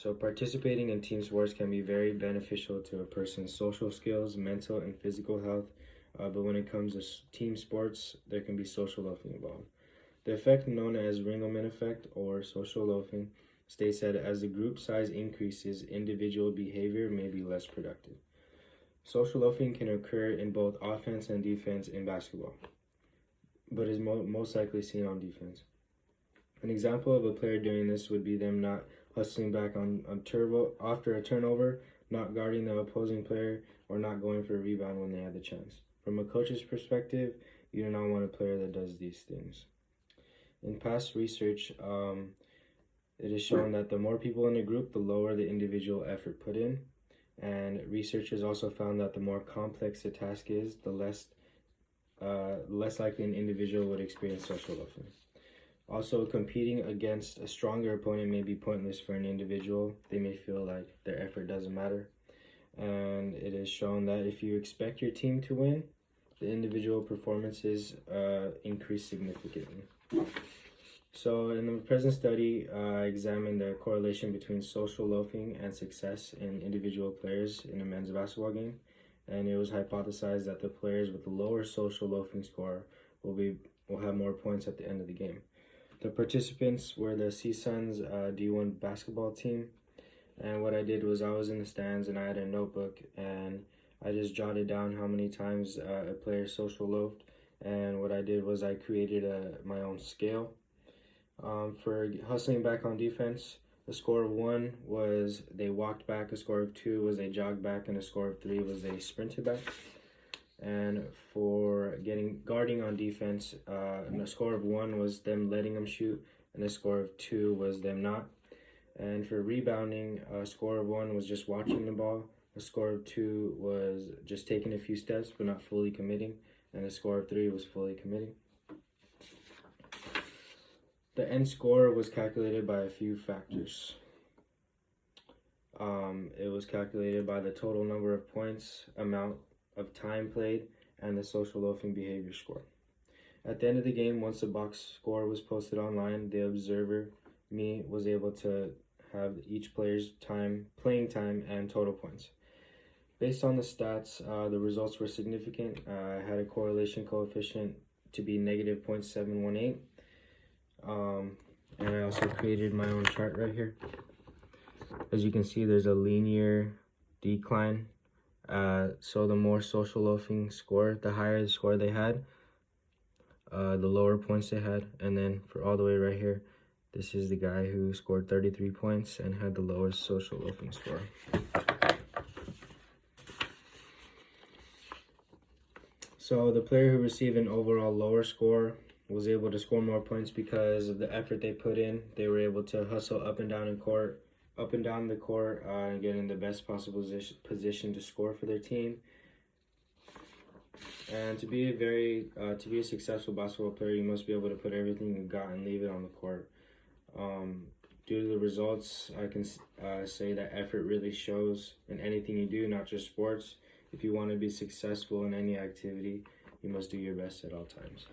So participating in team sports can be very beneficial to a person's social skills, mental and physical health, but when it comes to team sports, there can be social loafing involved. The effect known as Ringelmann effect or social loafing states that as the group size increases, individual behavior may be less productive. Social loafing can occur in both offense and defense in basketball, but is most likely seen on defense. An example of a player doing this would be them not hustling back on turbo after a turnover, not guarding the opposing player, or not going for a rebound when they had the chance. From a coach's perspective, you do not want a player that does these things. In past research, it is shown that the more people in a group, the lower the individual effort put in. And researchers also found that the more complex the task is, the less likely an individual would experience social loafing. Also, competing against a stronger opponent may be pointless for an individual. They may feel like their effort doesn't matter. And it is shown that if you expect your team to win, the individual performances increase significantly. So in the present study, I examined the correlation between social loafing and success in individual players in a men's basketball game. And it was hypothesized that the players with the lower social loafing score will have more points at the end of the game. The participants were the CSUN's D1 basketball team, and what I did was I was in the stands and I had a notebook and I just jotted down how many times a player social loafed, and what I did was I created my own scale. For hustling back on defense, a score of 1 was they walked back, a score of 2 was they jogged back, and a score of 3 was they sprinted back. And for guarding on defense, a score of 1 was them letting them shoot, and a score of 2 was them not. And for rebounding, a score of 1 was just watching the ball, a score of 2 was just taking a few steps but not fully committing, and a score of 3 was fully committing. The end score was calculated by a few factors. It was calculated by the total number of points, amount of time played, and the social loafing behavior score. At the end of the game, once the box score was posted online, the observer, me, was able to have each player's playing time, and total points. Based on the stats, the results were significant. I had a correlation coefficient to be negative 0.718. And I also created my own chart right here. As you can see, there's a linear decline. So the more social loafing score, the higher the score they had, the lower points they had. And then for all the way right here, this is the guy who scored 33 points and had the lowest social loafing score. So the player who received an overall lower score was able to score more points because of the effort they put in. They were able to hustle up and down the court, and get in the best possible position to score for their team. And to be a successful basketball player, you must be able to put everything you got and leave it on the court. Due to the results, I can say that effort really shows in anything you do, not just sports. If you want to be successful in any activity, you must do your best at all times.